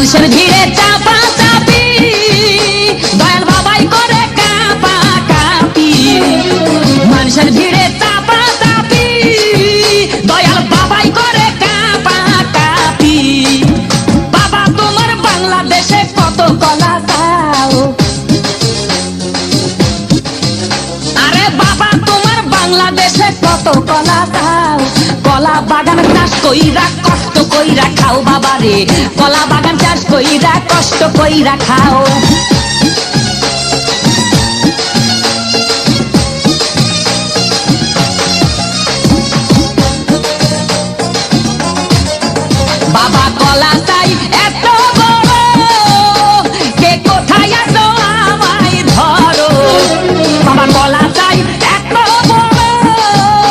মানুষের ভিড়ে চাপা চাপি দয়াল বাবাই করে কাপা কাপি মানুষের ভিড়ে চাপা চাপি দয়াল বাবাই করে কাপা কাপি বাবা তোমার বাংলাদেশে কত কলা দাও আরে বাবা তোমার বাংলাদেশে কত কলা দাও কলা বাগান চাষ কইরা কষ্ট কইরা খাও বাবা রে কলা বাগান চাষ কইরা কষ্ট কইরা খাও